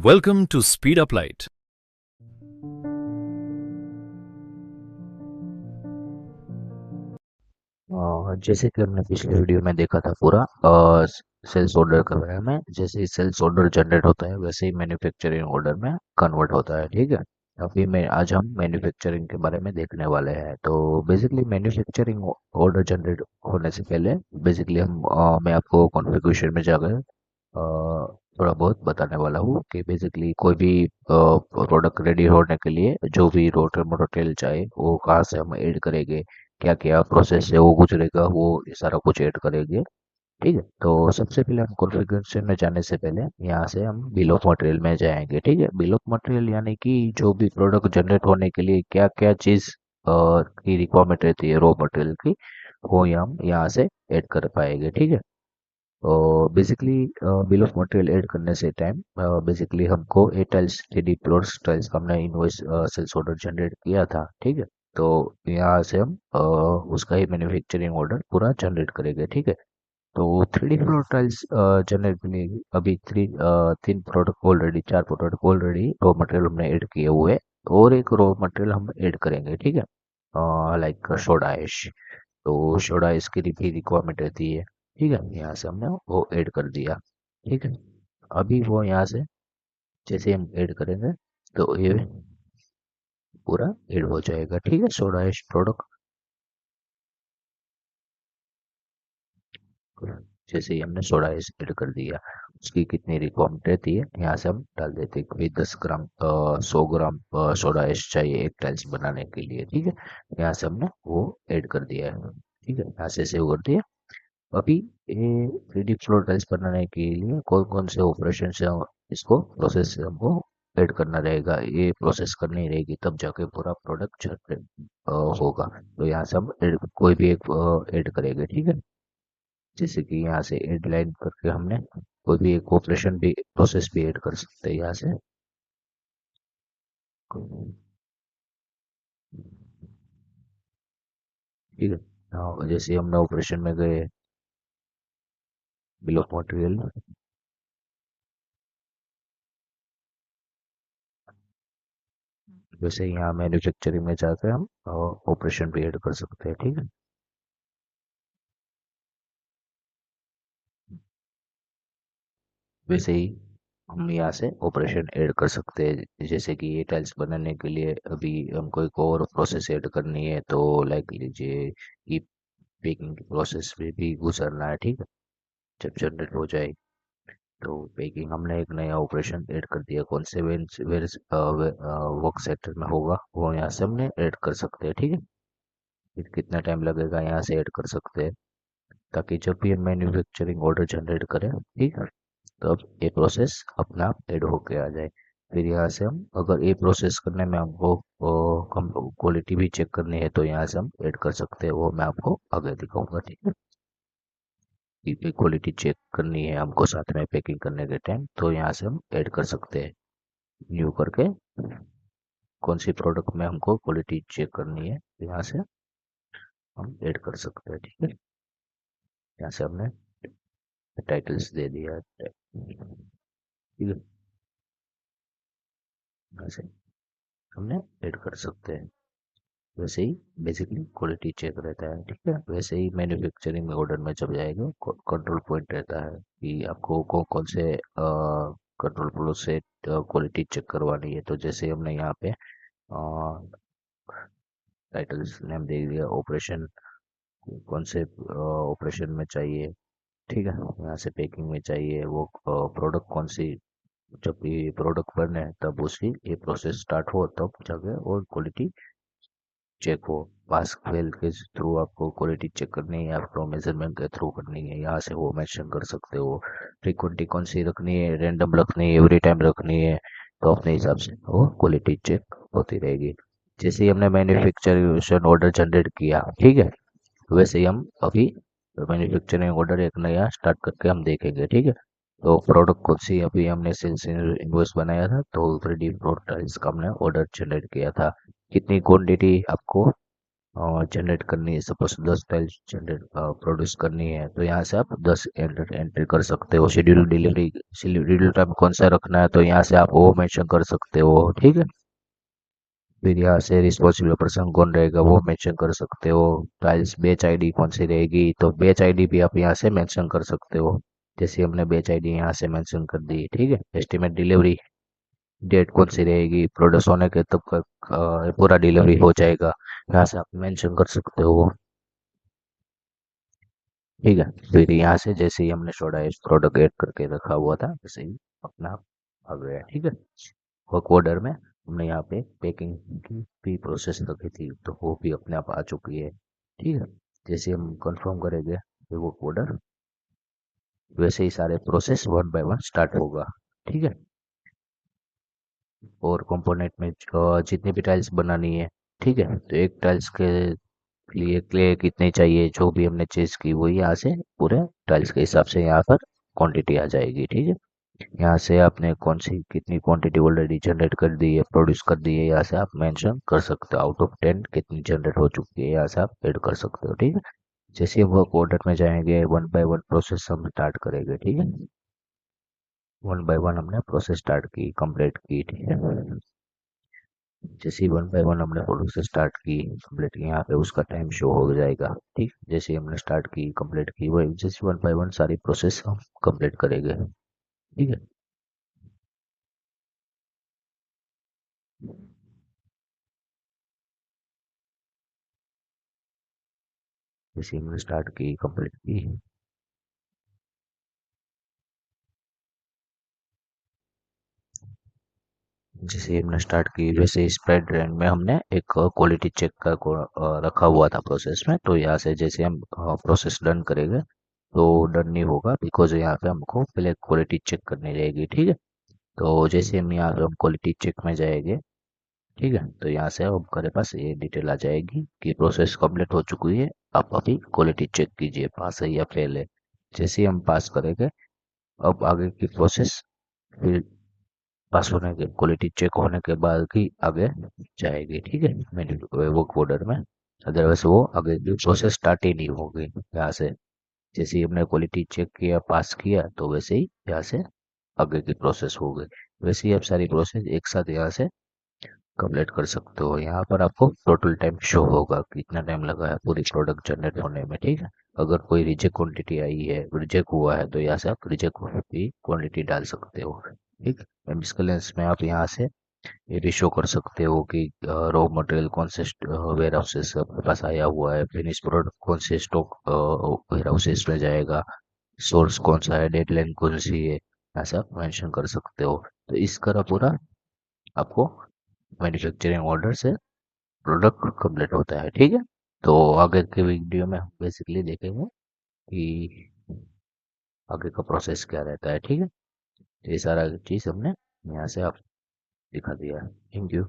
Welcome to Speed Up Light. जैसे कि हमने पिछले वीडियो में देखा था पूरा सेल्स ऑर्डर के बारे में। जैसे ही सेल्स ऑर्डर जनरेट होता है वैसे ही मैन्युफैक्चरिंग ऑर्डर में कन्वर्ट होता है। ठीक है। अभी मैं आज हम मैन्युफैक्चरिंग के बारे में देखने वाले हैं। तो बेसिकली मैन्युफैक्चरिंग ऑर्डर जनरेट होने से पहले बेसिकली मैं आपको कॉन्फ़िगरेशन में जाकर थोड़ा बहुत बताने वाला हूँ कि बेसिकली कोई भी प्रोडक्ट रेडी होने के लिए जो भी रॉ मटेरियल चाहिए वो कहाँ से हम ऐड करेंगे, क्या क्या प्रोसेस है वो गुजरेगा, वो ये सारा कुछ ऐड करेंगे। ठीक है। तो सबसे पहले हम कॉन्फ़िगरेशन में जाने से पहले यहाँ से हम बिल ऑफ मटेरियल में जाएंगे। ठीक है। बिल ऑफ मटेरियल यानी कि जो भी प्रोडक्ट जनरेट होने के लिए क्या क्या चीज़ की रिक्वायरमेंट रहती है रॉ मटेरियल की, वो हम यहाँ से ऐड कर पाएंगे। ठीक है। और basically bill of material add करने से टाइम बेसिकली हमको ए टाइल्स 3D प्लॉट्स टाइल्स का हमने इनवॉइस सेल्स ऑर्डर जनरेट किया था। ठीक है। तो यहाँ से हम उसका ही मैन्युफैक्चरिंग ऑर्डर पूरा जनरेट करेंगे। ठीक है। तो 3D फ्लोर टाइल्स जनरेट करने अभी तीन प्रोडक्ट ऑलरेडी, चार प्रोडक्ट ऑलरेडी रॉ मटेरियल हमने ऐड किए हुए हैं। और एक रॉ मटेरियल हम ऐड करेंगे। ठीक है। Like soda ash. तो सोडा ऐश की भी रिक्वायरमेंट रहती है। ठीक है। यहाँ से हमने वो ऐड कर दिया। ठीक है। अभी वो यहाँ से जैसे हम ऐड करेंगे तो ये पूरा ऐड हो जाएगा। ठीक है। सोडा ऐश प्रोडक्ट जैसे ही हमने सोडा ऐड कर दिया, उसकी कितनी रिक्वायरमेंट रहती है यहाँ से हम डाल देते हैं। कोई 10 ग्राम 100 ग्राम सोडा ऐश चाहिए एक टाइल्स बनाने के लिए। ठीक है। यहाँ से हमने वो ऐड कर दिया है। ठीक है। यहाँ से सेव कर दिया। अभी ये 3D फ्लोर टाइल्स बनाने के लिए कौन कौन से ऑपरेशन से इसको प्रोसेस हमको ऐड करना रहेगा, ये प्रोसेस करनी रहेगी, तब जाके पूरा प्रोडक्ट होगा। तो यहाँ से हम कोई भी एक ऐड करेंगे। ठीक है। जैसे कि यहाँ से ऐड लाइन करके हमने कोई भी एक ऑपरेशन भी प्रोसेस भी ऐड कर सकते हैं यहाँ से। ठीक है। हाँ, जैसे हमने ऑपरेशन में गए बिल ऑफ मटेरियल, वैसे ही यहाँ मैन्युफैक्चरिंग में जाकर हम ऑपरेशन भी ऐड कर सकते हैं। ठीक है। वैसे ही हम यहाँ से ऑपरेशन ऐड कर सकते हैं। जैसे कि ये टाइल्स बनाने के लिए अभी हमको एक और प्रोसेस ऐड करनी है, तो लाइक लीजिए कि पैकिंग की प्रोसेस भी गुजरना है। ठीक है। जब जनरेट हो जाए तो पैकिंग हमने एक नया ऑपरेशन ऐड कर दिया। कौन से वेयर वर्क सेक्टर में होगा वो यहाँ से हमने ऐड कर सकते हैं। ठीक है। फिर कितना टाइम लगेगा यहाँ से ऐड कर सकते हैं, ताकि जब भी हम मैन्युफैक्चरिंग ऑर्डर जनरेट करें, ठीक है, तो अब ये प्रोसेस अपने आप ऐड होके आ जाए। फिर यहाँ से हम अगर ये प्रोसेस करने में हमको कम क्वालिटी भी चेक करनी है तो यहाँ से हम ऐड कर सकते हैं। वो मैं आपको आगे दिखाऊंगा। ठीक है। कि क्वालिटी चेक करनी है हमको साथ में पैकिंग करने के टाइम, तो यहाँ से हम ऐड कर सकते हैं न्यू करके। कौन सी प्रोडक्ट में हमको क्वालिटी चेक करनी है तो यहाँ से हम ऐड कर सकते हैं। ठीक है। यहाँ से हमने टाइटल्स दे दिया है। ठीक है। यहाँ से हमने ऐड कर सकते हैं। वैसे ही बेसिकली क्वालिटी चेक रहता है। ठीक है। वैसे ही मैन्युफैक्चरिंग में ऑर्डर में जब जाएगा कंट्रोल पॉइंट रहता है कि आपको कौन कौन से कंट्रोल फ्लो से क्वालिटी चेक करवानी है। तो जैसे हमने यहाँ पे टाइटल्स नेम दे दिया, ऑपरेशन कौन से ऑपरेशन में चाहिए। ठीक है। यहाँ से पैकिंग में चाहिए, वो प्रोडक्ट कौन सी, जब ये प्रोडक्ट बने तब उसकी ये प्रोसेस स्टार्ट हो तब जाके और क्वालिटी चेक हो। पास फेल के थ्रू आपको क्वालिटी चेक करनी है या फिर मेजरमेंट के थ्रू करनी है, यहाँ से वो मेंशन कर सकते हो। फ्रीक्वेंटली कौन सी रखनी है, रैंडम रखनी है, एवरी टाइम रखनी है, तो अपने हिसाब से वो क्वालिटी चेक होती रहेगी। जैसे ही हमने मैन्युफैक्चरिंग ऑर्डर जनरेट किया, ठीक है, वैसे ही हम अभी मैन्युफैक्चरिंग ऑर्डर एक नया स्टार्ट करके हम देखेंगे। ठीक है। तो प्रोडक्ट कौन सी अभी हमने सेल्स इनवॉइस बनाया था, तो 3D प्रोडक्ट इसका हमने ऑर्डर जनरेट किया था। कितनी क्वांटिटी आपको जनरेट करनी है, सपोज 10 टाइल्स जनरेट प्रोड्यूस करनी है, तो यहाँ से आप 10 एंटर एंट्री कर सकते हो। शेड्यूल डिलीवरी, शेड्यूल टाइम कौन सा रखना है, तो यहाँ से आप वो मेंशन कर सकते हो, ठीक है। फिर यहाँ से रिस्पॉन्सिबल पर्सन कौन रहेगा वो मेंशन कर सकते हो। टाइल्स बेच आईडी कौन सी रहेगी, तो बेच आईडी भी आप यहाँ से मेंशन कर सकते हो। जैसे हमने बेच आईडी यहाँ से मेंशन कर दी, ठीक है। एस्टिमेट डिलीवरी डेट कौन सी रहेगी, प्रोड्यूस होने के तब तक पूरा डिलीवरी हो जाएगा, यहाँ से आप मेंशन कर सकते हो, ठीक है। फिर यहाँ से जैसे ही हमने सोडा इस प्रोडक्ट ऐड करके रखा हुआ था, वैसे ही अपना आप आ गया, ठीक है। वर्क ऑर्डर में हमने यहाँ पे पैकिंग की भी प्रोसेस रखी थी, तो वो भी अपने आप आ चुकी है, ठीक है। जैसे हम कंफर्म करेंगे वर्क ऑर्डर, वैसे ही सारे process one by one start होगा, ठीक है। और कंपोनेंट में जितनी भी टाइल्स बनानी है, ठीक है, तो एक टाइल्स के लिए क्ले कितनी चाहिए, जो भी हमने चीज़ की वो यहाँ से पूरे टाइल्स के हिसाब से यहाँ पर क्वांटिटी आ जाएगी, ठीक है। यहाँ से आपने कौन सी कितनी क्वांटिटी ऑलरेडी जनरेट कर दी है, प्रोड्यूस कर दी है, यहाँ से आप मेंशन कर सकते हो। आउट ऑफ 10 कितनी जनरेट हो चुकी है, यहाँ से आप ऐड कर सकते हो, ठीक है। जैसे हम वर्क ऑर्डर में जाएंगे, वन बाय वन प्रोसेस हम स्टार्ट करेंगे, ठीक है। वन बाय वन हमने प्रोसेस स्टार्ट की, कंप्लीट की, ठीक है। जैसे ही वन बाय वन हमने प्रोसेस स्टार्ट की, कंप्लीट की, यहाँ पे उसका टाइम शो हो जाएगा, ठीक। जैसे ही हमने स्टार्ट की, कंप्लीट की, वही जैसे वन बाय वन सारी प्रोसेस हम कंप्लीट करेंगे, ठीक है। जैसे ही हमने स्टार्ट की, कंप्लीट की, जैसे हमने स्टार्ट की, वैसे स्प्रेड रेंज में हमने एक क्वालिटी चेक का रखा हुआ था प्रोसेस में, तो यहाँ से जैसे हम प्रोसेस डन करेंगे, तो डन नहीं होगा, बिकॉज यहाँ पे हमको पहले क्वालिटी चेक करनी रहेगी, ठीक है। तो जैसे हम यहाँ पे हम क्वालिटी चेक में जाएंगे, ठीक है, तो यहाँ से हमारे पास ये डिटेल आ जाएगी कि प्रोसेस कंप्लीट हो चुकी है, आप अभी क्वालिटी चेक कीजिए पास है या फेल है। जैसे ही हम पास करेंगे, अब आगे की प्रोसेस फिर पास होने के क्वालिटी चेक होने के बाद ही आगे जाएगी, ठीक है, मेन्यू वो कोडर में। अदरवाइज वो आगे की प्रोसेस स्टार्ट ही नहीं होगी यहाँ से। जैसे ही हमने क्वालिटी चेक किया, पास किया, तो वैसे ही यहाँ से आगे की प्रोसेस हो गई। वैसे ही आप सारी प्रोसेस एक साथ यहाँ से कंप्लीट कर सकते हो। यहाँ पर आपको टोटल टाइम शो होगा कितना टाइम लगा है पूरी प्रोडक्ट जनरेट होने में, ठीक है। अगर कोई रिजेक्ट क्वांटिटी आई है, रिजेक्ट हुआ है, तो यहाँ से आप रिजेक्ट की क्वांटिटी डाल सकते हो, ठीक। मिसकलेंस में आप यहाँ से ये भी शो कर सकते हो कि रॉ मटेरियल कौन से वेयर हाउसेस से आपके पास आया हुआ है, फिनिश प्रोडक्ट कौन से स्टॉक वेयर हाउसेस में जाएगा, सोर्स कौन सा है, डेडलाइन कौन सी है, ऐसा आप मेंशन कर सकते हो। तो इस तरह पूरा आपको मैन्युफैक्चरिंग ऑर्डर से प्रोडक्ट कंप्लीट होता है, ठीक है। तो आगे के वीडियो में हम बेसिकली देखेंगे कि आगे का प्रोसेस क्या रहता है, ठीक है। तो ये सारा चीज़ हमने यहाँ से आप दिखा दिया है। Thank you.